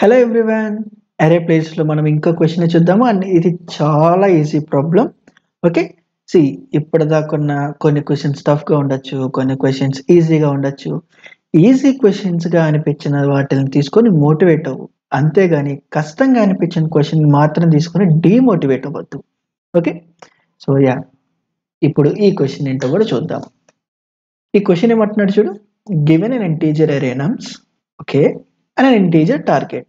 Hello everyone. అరే ప్లేస్లో మనం ఇంకో క్వశ్చన్ చూద్దాము అండ్ ఇది చాలా ఈజీ ప్రాబ్లం. ఓకే, సి ఇప్పటిదాకా ఉన్న కొన్ని క్వశ్చన్స్ టఫ్గా ఉండొచ్చు, కొన్ని క్వశ్చన్స్ ఈజీగా ఉండొచ్చు. ఈజీ క్వశ్చన్స్గా అనిపించిన వాటిని తీసుకొని మోటివేట్ అవ్వు, అంతేగాని కష్టంగా అనిపించిన క్వశ్చన్ మాత్రం తీసుకొని డీమోటివేట్ అవ్వద్దు. ఓకే, సో యా, ఇప్పుడు ఈ క్వశ్చన్ ఏంటో కూడా చూద్దాం. ఈ క్వశ్చన్ ఏమంటున్నాడు చూడు, given an integer array nums, okay, and an integer target.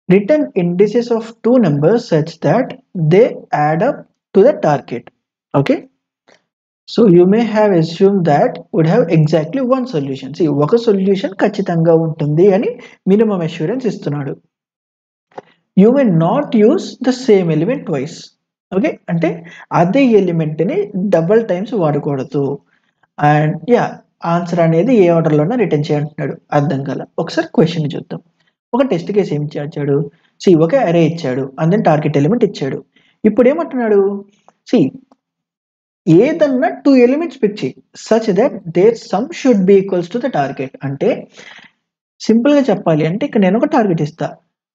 Return indices of two numbers such that they add up to the target. Okay, so you may have assumed that would have exactly one solution. See, ఒక solution ఖచ్చితంగా ఉంటుంది అని minimum assurance ఇస్తున్నాడు. You may not use the same element twice. Okay, అంటే అదే ఎలిమెంట్ని double times వాడకూడదు. And yeah, answer అనేది ఏ ఆర్డర్లోనే return చేయంటున్నాడు. అర్థం కాల, ఒకసారి క్వశ్చన్ చూద్దాం. ఒక టెస్ట్ కేసు ఏం ఇచ్చాడు, సి ఒక అరే ఇచ్చాడు అండ్ దెన్ టార్గెట్ ఎలిమెంట్ ఇచ్చాడు. ఇప్పుడు ఏమంటున్నాడు, సి ఏదన్నా టూ ఎలిమెంట్స్ పిక్ చేయి such that their sum should be equals to the target. అంటే సింపుల్గా చెప్పాలి అంటే ఇక్కడ నేను ఒక టార్గెట్ ఇస్తా,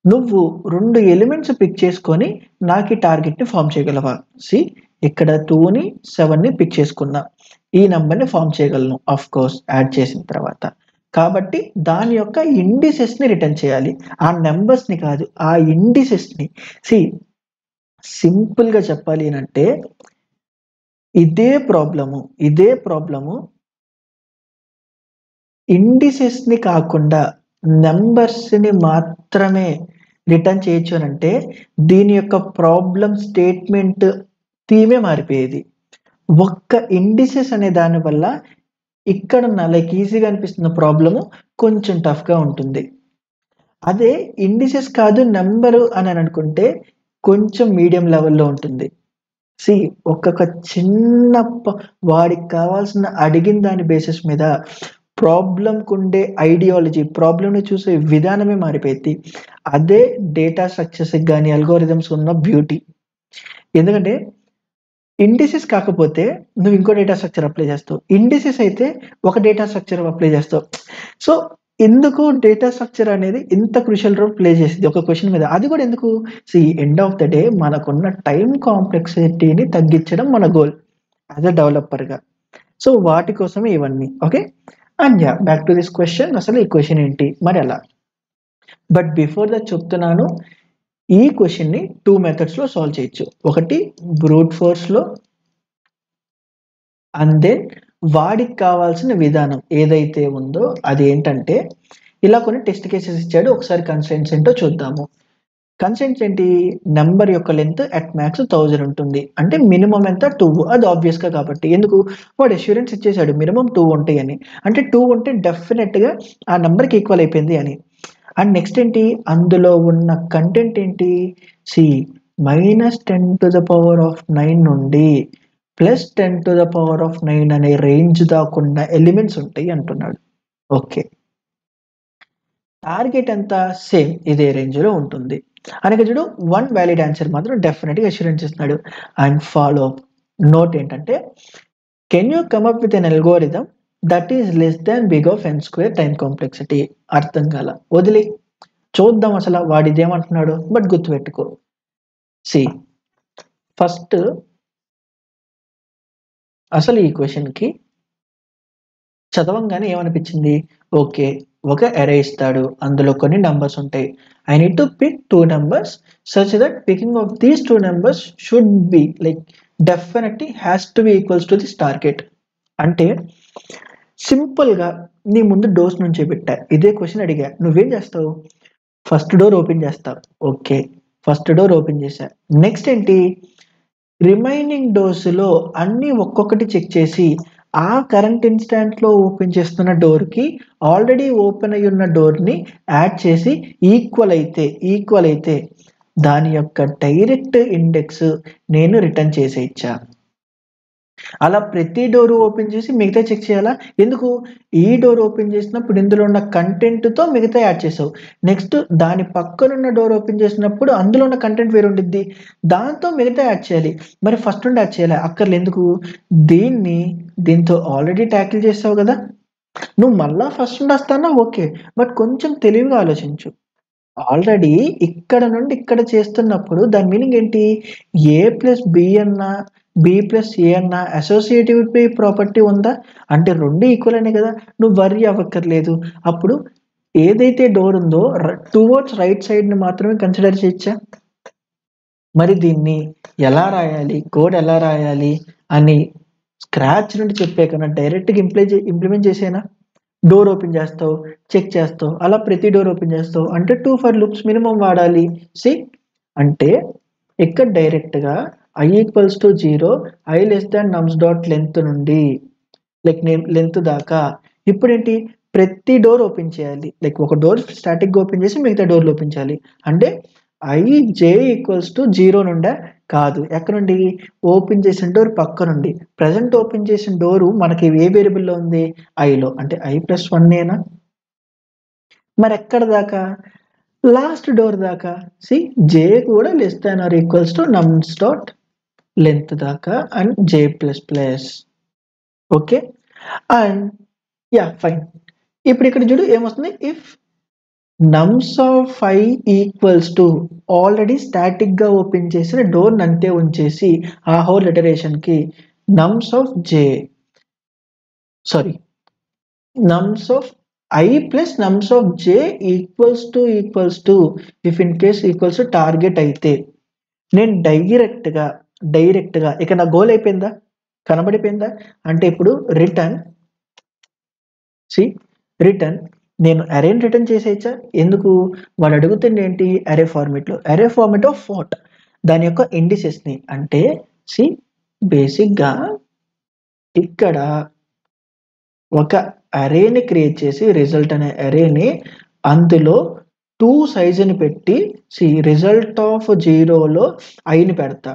నువ్వు రెండు ఎలిమెంట్స్ పిక్ చేసుకొని నాకు ఈ టార్గెట్ని ఫామ్ చేయగలవా. సి ఇక్కడ 2ని 7ని పిక్ చేసుకున్నా, ఈ నెంబర్ని ఫామ్ చేయగలను ఆఫ్ కోర్స్ యాడ్ చేసిన తర్వాత. కాబట్టి దాని యొక్క ఇండిసెస్ని రిటర్న్ చేయాలి, ఆ నెంబర్స్ని కాదు, ఆ ఇండిసెస్ని. సి సింపుల్గా చెప్పాలి అంటే ఇదే ప్రాబ్లము ఇండిసెస్ని కాకుండా నెంబర్స్ని మాత్రమే రిటర్న్ చేయొచ్చు అని అంటే దీని యొక్క ప్రాబ్లం స్టేట్మెంట్ థీమే మారిపోయేది. ఒక్క ఇండిసెస్ అనే దాని వల్ల ఇక్కడ లైక్ ఈజీగా అనిపిస్తున్న ప్రాబ్లము కొంచెం టఫ్గా ఉంటుంది. అదే ఇండిసెస్ కాదు నెంబరు అని అనుకుంటే కొంచెం మీడియం లెవెల్లో ఉంటుంది. సి ఒక్కొక్క చిన్న వాడికి కావాల్సిన అడిగిన దాని బేసిస్ మీద ప్రాబ్లంకు ఉండే ఐడియాలజీ, ప్రాబ్లంని చూసే విధానమే మారిపోయింది. అదే డేటా స్ట్రక్చర్స్కి కానీ అల్గోరిథమ్స్ ఉన్న బ్యూటీ. ఎందుకంటే ఇండిసెస్ కాకపోతే నువ్వు ఇంకో డేటా స్ట్రక్చర్ అప్లై చేస్తావు, ఇండిసెస్ అయితే ఒక డేటా స్ట్రక్చర్ అప్లై చేస్తావు. సో ఎందుకు డేటా స్ట్రక్చర్ అనేది ఇంత క్రూషియల్ రోల్ ప్లే చేసింది ఒక క్వశ్చన్ మీద. అది కూడా ఎందుకు, see end of the day మనకున్న టైం కాంప్లెక్సిటీని తగ్గించడం మన గోల్ యాజ్ అ డెవలపర్గా. సో వాటి కోసమే ఇవన్నీ. Okay, and ya, back to this question. అసలు ఈ క్వశ్చన్ ఏంటి మరి అలా. బట్ బిఫోర్ దట్ చెప్తున్నాను, ఈ క్వశ్చన్ని 2 మెథడ్స్లో సాల్వ్ చేయొచ్చు. ఒకటి బ్రూట్ ఫోర్స్లో, అండ్ దెన్ వాడికి కావాల్సిన విధానం ఏదైతే ఉందో అది ఏంటంటే ఇలా కొన్ని టెస్ట్ కేసెస్ ఇచ్చాడు. ఒకసారి కన్స్ట్రెంట్స్ ఏంటో చూద్దాము. కన్స్ట్రెంట్స్ ఏంటి, నెంబర్ యొక్క లెంత్ అట్ మ్యాక్స్ 1000 ఉంటుంది, అంటే మినిమం ఎంత 2. అది ఆబ్వియస్గా కాబట్టి, ఎందుకు వాడు అష్యూరెన్స్ ఇచ్చేసాడు మినిమం 2 ఉంటాయి అని, అంటే 2 ఉంటే డెఫినెట్గా ఆ నెంబర్కి ఈక్వల్ అయిపోయింది అని. అండ్ నెక్స్ట్ ఏంటి, అందులో ఉన్న కంటెంట్ ఏంటి, సి -10⁻⁹ నుండి +10⁻⁹ అనే రేంజ్ దాకున్న ఎలిమెంట్స్ ఉంటాయి అంటున్నాడు. ఓకే, టార్గెట్ ఎంత, సేమ్ ఇదే రేంజ్లో ఉంటుంది. అనగా చూడు, 1 వ్యాలిడ్ ఆన్సర్ మాత్రం డెఫినెట్గా అష్యూరెన్స్ ఇస్తున్నాడు. అండ్ ఫాలో అప్ నోట్ ఏంటంటే, can you come up with an algorithm that is less than big of n² time complexity. అర్థం కాల, వదిలి చూద్దాం అసలు వాడు ఇదేమంటున్నాడు. బట్ గుర్తుపెట్టుకో, సి ఫస్ట్ అసలు ఈ క్వశ్చన్కి చదవంగానే ఏమనిపించింది, ఓకే ఒక అరే ఇస్తాడు, అందులో కొన్ని నెంబర్స్ ఉంటాయి, I need to pick 2 numbers such that picking of these 2 numbers should be like definitely has to be equals to this target. అంటే సింపుల్గా నీ ముందు డోర్స్ నుంచి పెట్టా, ఇదే క్వశ్చన్ అడిగా, నువ్వేం చేస్తావు, ఫస్ట్ డోర్ ఓపెన్ చేస్తావు. ఓకే, ఫస్ట్ డోర్ ఓపెన్ చేశా. నెక్స్ట్ ఏంటి, రిమైనింగ్ డోర్స్లో అన్నీ ఒక్కొక్కటి చెక్ చేసి ఆ కరెంట్ ఇన్స్టాంట్లో ఓపెన్ చేస్తున్న డోర్కి ఆల్రెడీ ఓపెన్ అయ్యి ఉన్న డోర్ని యాడ్ చేసి ఈక్వల్ అయితే దాని యొక్క డైరెక్ట్ ఇండెక్స్ నేను రిటర్న్ చేసే ఇచ్చా. అలా ప్రతి డోర్ ఓపెన్ చేసి మిగతా చెక్ చేయాలా, ఎందుకు, ఈ డోర్ ఓపెన్ చేసినప్పుడు ఇందులో ఉన్న కంటెంట్తో మిగతా యాడ్ చేసావు, నెక్స్ట్ దాని పక్కనున్న డోర్ ఓపెన్ చేసినప్పుడు అందులో ఉన్న కంటెంట్ వేరు ఉండిద్ది, దాంతో మిగతా యాడ్ చేయాలి. మరి ఫస్ట్ నుండి యాడ్ చేయాలి, అక్కర్లేదు, ఎందుకు, దీంతో ఆల్రెడీ ట్యాకిల్ చేసావు కదా, నువ్వు మళ్ళా ఫస్ట్ నుండి వస్తానా ఓకే, బట్ కొంచెం తెలివిగా ఆలోచించు. ఆల్రెడీ ఇక్కడ నుండి ఇక్కడ చేస్తున్నప్పుడు దాని మీనింగ్ ఏంటి? ఏ ప్లస్ బి అన్నా బి ప్లస్ ఏ అన్నా అసోసియేటివిటీ ప్రాపర్టీ ఉందా? అంటే రెండు ఈక్వల్ అనే కదా, నువ్వు వర్రీ అవ్వక్కర్లేదు. అప్పుడు ఏదైతే డోర్ ఉందో టువర్డ్స్ రైట్ సైడ్ని మాత్రమే కన్సిడర్ చేయొచ్చా? మరి దీన్ని ఎలా రాయాలి, కోడ్ ఎలా రాయాలి అని స్క్రాచ్ నుండి చెప్పే కన్నా డైరెక్ట్గా ఇంప్లిమెంట్ చేసేనా? డోర్ ఓపెన్ చేస్తావు, చెక్ చేస్తావు, అలా ప్రతి డోర్ ఓపెన్ చేస్తావు అంటే 2 ఫర్ లూప్స్ మినిమం వాడాలి. సి అంటే ఇక్కడ డైరెక్ట్గా i equals to 0, i less than నమ్స్ dot length నుండి లైక్ నేను లెంత్ దాకా ఇప్పుడు ఏంటి ప్రతి డోర్ ఓపెన్ చేయాలి. లైక్ ఒక డోర్ స్టాటిక్గా ఓపెన్ చేసి మిగతా డోర్లు ఓపెన్ చేయాలి. అంటే i j ఈక్వల్స్ టు 0 నుండే కాదు, ఎక్కడ నుండి? ఓపెన్ చేసిన డోర్ పక్క నుండి. ప్రజెంట్ ఓపెన్ చేసిన డోరు మనకి ఏ వేరియబుల్లో ఉంది? ఐలో. అంటే i ప్లస్ 1 మరి ఎక్కడ దాకా? లాస్ట్ డోర్ దాకా. సి జే కూడా less than or equals to nums dot length దాకా and j plus plus. Okay and yeah fine. ఇప్పుడు ఇక్కడ చూడు ఏమొస్తుంది? If nums of i equals to already స్టాటిక్గా ఓపెన్ చేసిన డోర్ అంతే ఉంచేసి ఆ హోల్ ఇటరేషన్కి nums of j sorry nums of I plus nums of j equals to if in case equals to target అయితే నేను డైరెక్ట్గా ఇక నా గోల్ అయిపోయిందా, కనబడిపోయిందా? అంటే ఇప్పుడు రిటర్న్ నేను అరేని రిటర్న్ చేసేయచ్చా? ఎందుకు? వాడు అడుగుతుంది ఏంటి? అరే ఫార్మేట్ ఆఫ్ వాట్? దాని యొక్క ఇండిసెస్ని. అంటే సి బేసిక్గా ఇక్కడ ఒక అరేని క్రియేట్ చేసి రిజల్ట్ అనే అరేని అందులో 2 సైజుని పెట్టి రిజల్ట్ ఆఫ్ 0లో ఐని పెడతా,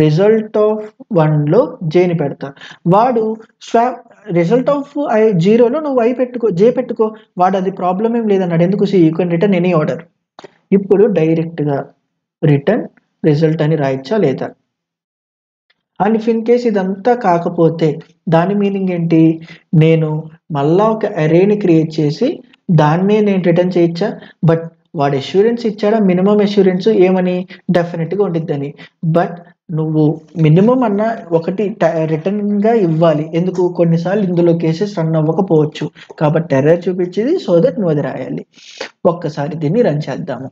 రిజల్ట్ ఆఫ్ 1లో జేని పెడతా. వాడు రిజల్ట్ ఆఫ్ 0లో నువ్వు ఐ పెట్టుకో, జే పెట్టుకో, వాడు అది ప్రాబ్లం ఏం లేదన్నాడు. ఎందుకు? You can return any order. ఇప్పుడు డైరెక్ట్గా రిటర్న్ రిజల్ట్ అని రాయచ్చా లేదా? అండ్ ఇఫ్ ఇన్ కేస్ ఇదంతా కాకపోతే దాని మీనింగ్ ఏంటి? నేను మళ్ళా ఒక అరేని క్రియేట్ చేసి దాన్నే నేను రిటర్న్ చేయొచ్చా? బట్ వాడు అష్యూరెన్స్ ఇచ్చాడా? మినిమం అష్యూరెన్స్ ఏమని? డెఫినెట్గా ఉండిద్దని. బట్ నువ్వు మినిమం అన్న ఒకటి రిటర్న్గా ఇవ్వాలి. ఎందుకు? కొన్నిసార్లు ఇందులో కేసెస్ రన్ అవ్వకపోవచ్చు కాబట్టి ఎర్రర్ చూపించేది, సో దట్ నువ్వు అది రాయాలి. ఒక్కసారి దీన్ని రన్ చేద్దాము.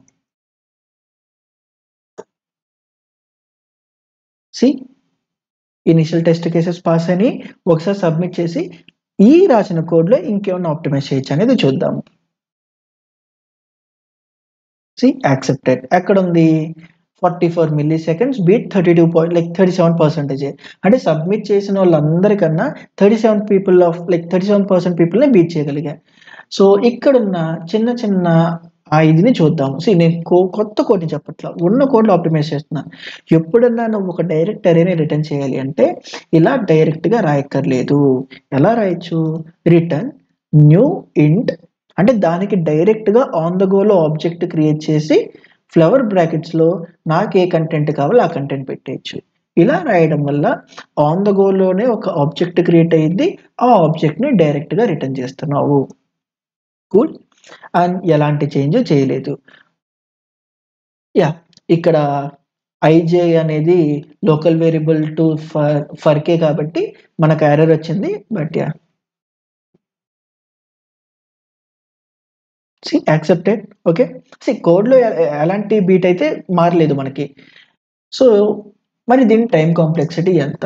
See initial test cases pass అని ఒకసారి సబ్మిట్ చేసి ఈ రాసిన కోడ్లో ఇంకేమైనా ఆప్టిమైజ్ చేయొచ్చు అనేది చూద్దాము. సి యాక్సెప్టెడ్ ఎక్కడ ఉంది? 44 milliseconds బీట్ 37%. అంటే సబ్మిట్ చేసిన వాళ్ళందరికన్నా 37% పీపుల్ని బీట్ చేయగలిగా. సో ఇక్కడున్న చిన్న ఇదిని చూద్దాము. నేను కొత్త కోడ్ని చెప్పట్లా, ఉన్న కోడ్లో ఆప్టిమైజ్ చేస్తున్నా. ఎప్పుడన్నా నువ్వు ఒక డైరెక్ట్ అరేని రిటర్న్ చేయాలి అంటే ఇలా డైరెక్ట్గా రాయక్కర్లేదు. ఎలా రాయొచ్చు? రిటర్న్ న్యూ ఇంట్ అంటే దానికి డైరెక్ట్గా ఆన్ ద గోలో ఆబ్జెక్ట్ క్రియేట్ చేసి ఫ్లవర్ బ్రాకెట్స్లో నాకు ఏ కంటెంట్ కావాలో ఆ కంటెంట్ పెట్టేయచ్చు. ఇలా రాయడం వల్ల ఆన్ ద గోలోనే ఒక ఆబ్జెక్ట్ క్రియేట్ అయ్యింది, ఆ ఆబ్జెక్ట్ని డైరెక్ట్గా రిటర్న్ చేస్తున్నావు. గుడ్. అండ్ ఎలాంటి చేంజ్ చేయలేదు. యా ఇక్కడ ఐజే అనేది లోకల్ వేరియబుల్ టు ఫర్కే కాబట్టి మనకు ఎర్రర్ వచ్చింది. But yeah accepted. ఓకే కోడ్లో ఎలాంటి బీట్ అయితే మారలేదు మనకి. సో మరి దీని టైం కాంప్లెక్సిటీ ఎంత?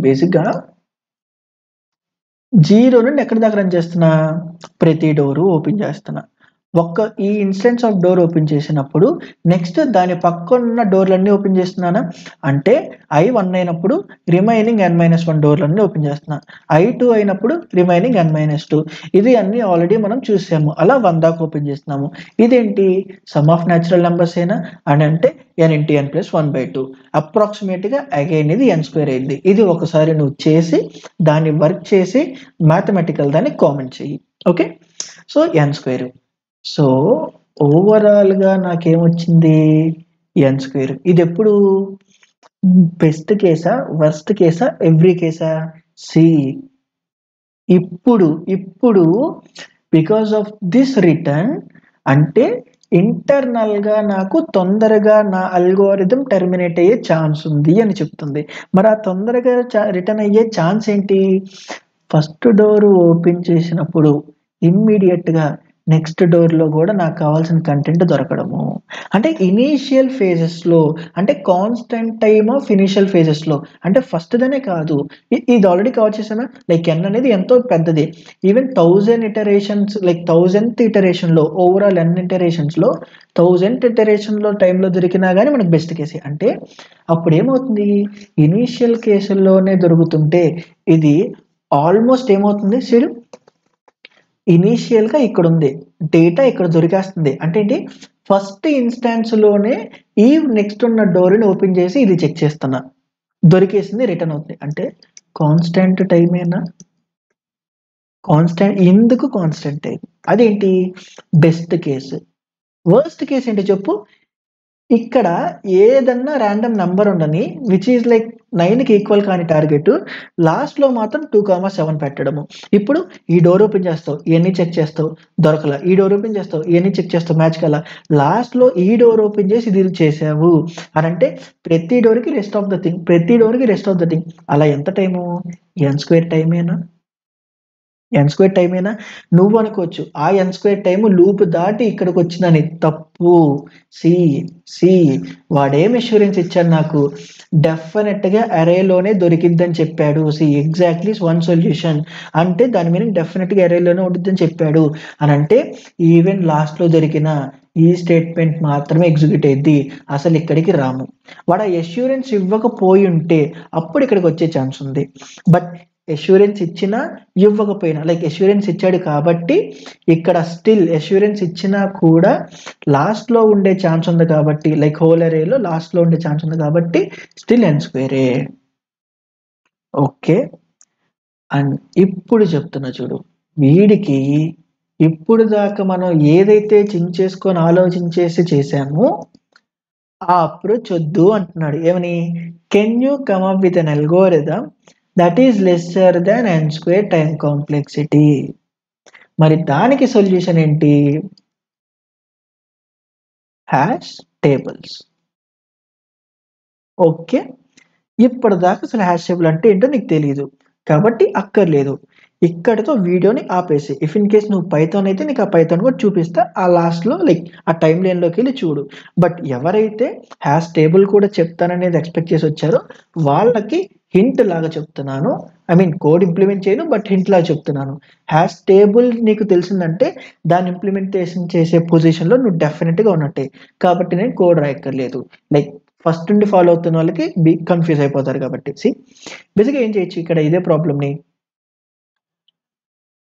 బేసిక్గా 0 నుండి ఎక్కడి దాకా రన్ చేస్తున్నా? ప్రతి డోరు ఓపెన్ చేస్తున్నా. ఈ ఇన్స్టెన్స్ ఆఫ్ డోర్ ఓపెన్ చేసినప్పుడు నెక్స్ట్ దాని పక్కన డోర్లన్నీ ఓపెన్ చేస్తున్నానా? అంటే i1 అయినప్పుడు రిమైనింగ్ n-1 డోర్లన్నీ ఓపెన్ చేస్తున్నా, i2 అయినప్పుడు రిమైనింగ్ n-2. ఇది అన్ని ఆల్రెడీ మనం చూసాము. అలా 1 దాకా ఓపెన్ చేస్తున్నాము. ఇదేంటి? సమ్ ఆఫ్ న్యాచురల్ నెంబర్స్ ఏనా అని అంటే n+n+1/2 అప్రాక్సిమేట్గా అగైన్ ఇది n² అయింది. ఇది ఒకసారి నువ్వు చేసి దాన్ని వర్క్ చేసి మ్యాథమెటికల్ దాన్ని కామెంట్ చెయ్యి. Okay so n². సో ఓవరాల్గా నాకేమొచ్చింది? n². ఇది ఎప్పుడు బెస్ట్ కేసా, వర్స్ట్ కేసా, ఎవ్రీ కేసా? ఇప్పుడు బికాస్ ఆఫ్ దిస్ రిటర్న్ అంటే ఇంటర్నల్గా నాకు తొందరగా నా అల్గోరిథం టెర్మినేట్ అయ్యే ఛాన్స్ ఉంది అని చెప్తుంది. మరి ఆ తొందరగా రిటర్న్ అయ్యే ఛాన్స్ ఏంటి? ఫస్ట్ డోర్ ఓపెన్ చేసినప్పుడు ఇమ్మీడియట్గా నెక్స్ట్ డోర్లో కూడా నాకు కావాల్సిన కంటెంట్ దొరకడము. అంటే ఇనీషియల్ ఫేజెస్లో, అంటే కాన్స్టెంట్ టైమ్ ఆఫ్ ఇనీషియల్ ఫేజెస్లో, అంటే ఫస్ట్ దనే కాదు, ఇది ఆల్రెడీ కవర్ చేసానా. లైక్ n అనేది ఎంతో పెద్దది. ఈవెన్ 1000 ఇటరేషన్స్, లైక్ 1000th ఇటరేషన్లో, ఓవరాల్ n ఇటరేషన్స్లో 1000th ఇటరేషన్లో టైంలో దొరికినా కానీ మనకు బెస్ట్ కేసే. అంటే అప్పుడు ఏమవుతుంది, ఇనీషియల్ కేసుల్లోనే దొరుకుతుంటే ఇది ఆల్మోస్ట్ ఏమవుతుంది, సరే ఇనీషియల్గా ఇక్కడ ఉంది డేటా, ఇక్కడ దొరికేస్తుంది. అంటే ఏంటి, ఫస్ట్ ఇన్స్టాన్స్లోనే ఈ నెక్స్ట్ ఉన్న డోర్ని ఓపెన్ చేసి ఇది చెక్ చేస్తున్నా, దొరికేసింది, రిటర్న్ అవుతుంది. అంటే కాన్స్టెంట్ టైమేనా? కాన్స్టెంట్, ఎందుకు కాన్స్టెంట్ టైం? అదేంటి బెస్ట్ కేసు. వర్స్ట్ కేసు ఏంటి చెప్పు? ఇక్కడ ఏదన్నా ర్యాండమ్ నంబర్ ఉండని విచ్ ఈజ్ లైక్ 9కి ఈక్వల్ కాని టార్గెట్, లాస్ట్లో మాత్రం 2,7 పెట్టడము. ఇప్పుడు ఈ డోర్ ఓపెన్ చేస్తావు, ఇవన్నీ చెక్ చేస్తావు, దొరకలా. ఈ డోర్ ఓపెన్ చేస్తావు, ఇవన్నీ చెక్ చేస్తావు, మ్యాచ్ కలా. లాస్ట్లో ఈ డోర్ ఓపెన్ చేసి ఇది చేసావు అని అంటే ప్రతి డోర్కి రెస్ట్ ఆఫ్ ద థింగ్, ప్రతి డోర్కి రెస్ట్ ఆఫ్ ద థింగ్. అలా ఎంత టైము? n² టైమేనా? n² టైమేనా? నువ్వు అనుకోవచ్చు ఆ n² టైము లూప్ దాటి ఇక్కడికి వచ్చిందని. తప్పు. సి వాడేం అష్యూరెన్స్ ఇచ్చాడు నాకు? డెఫినెట్గా అరేలోనే దొరికిద్దని చెప్పాడు. ఎగ్జాక్ట్లీ వన్ సొల్యూషన్ అంటే దాని మీనింగ్ డెఫినెట్గా అరేలోనే ఉంటుందని చెప్పాడు అని అంటే ఈవెన్ లాస్ట్లో దొరికిన ఈ స్టేట్మెంట్ మాత్రమే ఎగ్జిక్యూట్ అయ్యింది, అసలు ఇక్కడికి రాము. వాడు ఆ అష్యూరెన్స్ ఇవ్వకపోయి ఉంటే అప్పుడు ఇక్కడికి వచ్చే ఛాన్స్ ఉంది. బట్ అష్యూరెన్స్ ఇచ్చినా ఇవ్వకపోయినా, లైక్ అష్యూరెన్స్ ఇచ్చాడు కాబట్టి ఇక్కడ స్టిల్ అష్యూరెన్స్ ఇచ్చినా కూడా లాస్ట్లో ఉండే ఛాన్స్ ఉంది కాబట్టి, లైక్ హోల్ అరేలో లాస్ట్లో ఉండే ఛాన్స్ ఉంది కాబట్టి స్టిల్ n². ఓకే. అండ్ ఇప్పుడు చెప్తున్నా చూడు, వీడికి ఇప్పుడు దాకా మనం ఏదైతే చించేసుకొని ఆలోచించేసి చేసామో ఆ అప్రోచ్ వద్దు అంటున్నాడు. ఏమని? Can you come up with an algorithm that is lesser than n² time complexity. మరి దానికి సొల్యూషన్ ఏంటి? Hash tables. ఓకే, ఇప్పటిదాకా అసలు హ్యాష్ టేబుల్ అంటే ఏంటో నీకు తెలియదు కాబట్టి అక్కర్లేదు. ఇక్కడితో వీడియోని ఆపేసి, ఇఫ్ ఇన్ కేస్ నువ్వు పైథాన్ అయితే నీకు ఆ పైథాన్ కూడా చూపిస్తా, ఆ లాస్ట్లో లైక్ ఆ టైం లైన్లోకి వెళ్ళి చూడు. బట్ ఎవరైతే హ్యాష్ టేబుల్ కూడా చెప్తాననేది ఎక్స్పెక్ట్ చేసి వచ్చారో వాళ్ళకి హింట్ లాగా చెప్తున్నాను. ఐ మీన్ కోడ్ ఇంప్లిమెంట్ చేయను, బట్ హింట్ లాగా చెప్తున్నాను. హ్యాష్ టేబుల్ నీకు తెలిసిందంటే దాన్ని ఇంప్లిమెంటేషన్ చేసే పొజిషన్లో నువ్వు డెఫినెట్గా ఉన్నట్టే. కాబట్టి నేను కోడ్ రాయక్కర్లేదు. లైక్ ఫస్ట్ నుండి ఫాలో అవుతున్న వాళ్ళకి కన్ఫ్యూజ్ అయిపోతారు కాబట్టి. బేసిక్గా ఏం చేయొచ్చు, ఇక్కడ ఇదే ప్రాబ్లమ్ని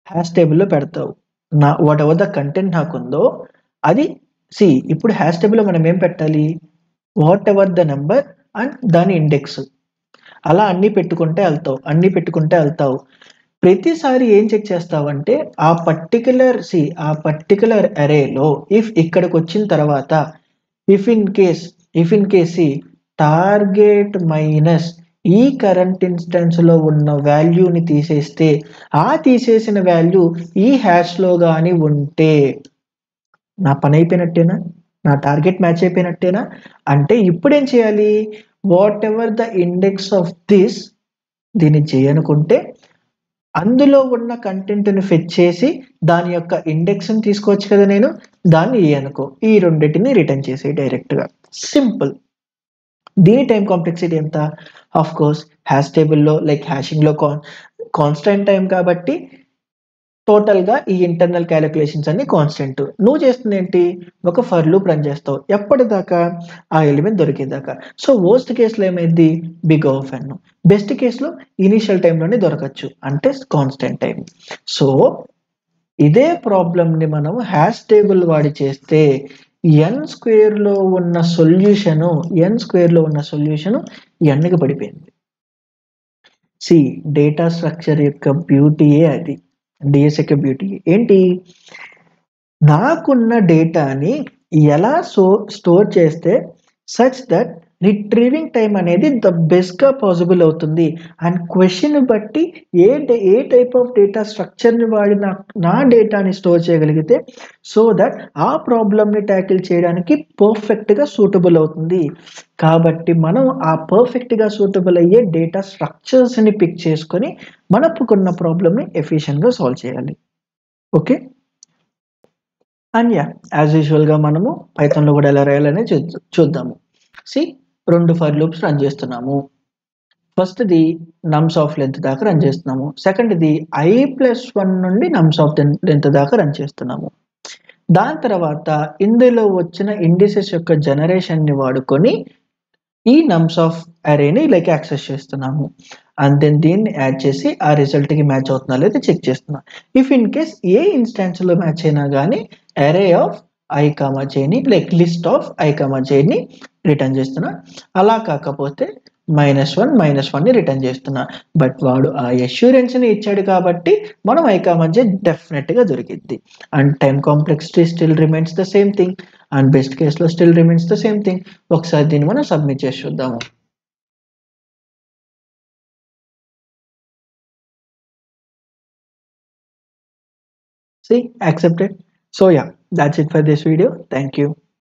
హ్యాష్ టేబుల్లో పెడతావు. వాట్ ఎవర్ ద కంటెంట్ నాకు ఉందో అది. ఇప్పుడు హ్యాష్ టేబుల్లో మనం ఏం పెట్టాలి? What ever the number and దాని ఇండెక్స్. అలా అన్నీ పెట్టుకుంటే వెళ్తావు. ప్రతిసారి ఏం చెక్ చేస్తావంటే ఆ పర్టికులర్ అరేలో ఇఫ్ ఇక్కడికి వచ్చిన తర్వాత if in case target minus ఈ కరెంట్ ఇన్స్టెన్స్లో ఉన్న వాల్యూని తీసేస్తే, ఆ తీసేసిన వాల్యూ ఈ హ్యాష్లో కానీ ఉంటే నా పని అయిపోయినట్టేనా? నా టార్గెట్ మ్యాచ్ అయిపోయినట్టేనా? అంటే ఇప్పుడు ఏం చేయాలి? What ever the index of దీన్ని చేయనుకుంటే అందులో ఉన్న కంటెంట్ని ఫెచ్ చేసి దాని యొక్క ఇండెక్స్ని తీసుకోవచ్చు కదా, నేను దాన్ని అనుకో, ఈ రెండింటిని రిటర్న్ చేసి డైరెక్ట్గా. సింపుల్. దీని టైం కాంప్లెక్సిటీ ఎంత? ఆఫ్ కోర్స్ హ్యాష్ టేబుల్లో లైక్ హ్యాషింగ్లో కాన్స్టెంట్ టైం కాబట్టి టోటల్గా ఈ ఇంటర్నల్ క్యాలిక్యులేషన్స్ అన్ని కాన్స్టెంట్. నువ్వు చేస్తుంది ఏంటి? ఒక ఫర్ లూప్ రన్ చేస్తావు. ఎప్పటిదాకా? ఆ ఎలిమెంట్ దొరికేదాకా. సో వర్స్ట్ కేసులో ఏమైంది? Big of n. బెస్ట్ కేసులో ఇనీషియల్ టైంలోనే దొరకచ్చు, అంటే కాన్స్టెంట్ టైం. సో ఇదే ప్రాబ్లమ్ని మనం హ్యాష్ టేబుల్ వాడి చేస్తే n² లో ఉన్న సొల్యూషను nకి పడిపోయింది. డేటా స్ట్రక్చర్ యొక్క బ్యూటీయే అది. డిఎస్ యొక్క బ్యూటీ ఏంటి? నాకున్న డేటాని ఎలా స్టోర్ చేస్తే సచ్ దట్ రిట్రీవింగ్ టైం అనేది ద బెస్ట్గా పాసిబుల్ అవుతుంది. అండ్ క్వశ్చన్ బట్టి ఏ టైప్ ఆఫ్ డేటా స్ట్రక్చర్ని వాడి నా డేటాని స్టోర్ చేయగలిగితే సో దట్ ఆ ప్రాబ్లమ్ని ట్యాకిల్ చేయడానికి పర్ఫెక్ట్గా సూటబుల్ అవుతుంది. కాబట్టి మనం ఆ పర్ఫెక్ట్గా సూటబుల్ అయ్యే డేటా స్ట్రక్చర్స్ని పిక్ చేసుకొని మనకున్న ప్రాబ్లమ్ని ఎఫిషియెంట్గా సాల్వ్ చేయాలి. ఓకే, అండ్ యా యాజ్ యూజువల్గా మనము పైథాన్లో కూడా ఎలా రాయాలనే చూద్దాము. సి 2 ఫర్ లూప్స్ రన్ చేస్తున్నాము. ఫస్ట్‌ది నమ్స్ ఆఫ్ లెంత్ దాకా రన్ చేస్తున్నాము. సెకండ్‌ది i+1 నుండి నమ్స్ ఆఫ్ లెంత్ దాకా రన్ చేస్తున్నాము. దాని తర్వాత ఇందులో వచ్చిన ఇండిసెస్ యొక్క జనరేషన్‌ని వాడుకొని ఈ నమ్స్ ఆఫ్ అరేని లైక్ యాక్సెస్ చేస్తున్నాము. అండ్ దెన్ దీన్ని యాడ్ చేసి ఆ రిజల్ట్‌కి మ్యాచ్ అవుతుందా లేదా చెక్ చేస్తున్నాం. ఇఫ్ ఇన్ కేస్ ఏ ఇన్‌స్టాన్స్‌లో మ్యాచ్ అయినా గానీ అరే ఆఫ్ i, jని లైక్ లిస్ట్ ఆఫ్ i, jని రిటర్న్ చేస్తున్నా. అలా కాకపోతే -1 రిటర్న్ చేస్తున్నా. బట్ వాడు ఆ అష్యూరెన్స్‌ని ఇచ్చాడు కాబట్టి మనం i, j డెఫినెట్‌గా దొరికిద్ది. And time complexity still remains the same thing. And best కేస్‌లో still remains the same thing. ఒకసారి దీన్ని మనం సబ్మిట్ చేసి చూద్దాము. See, accepted. So yeah, that's it for this video. Thank you.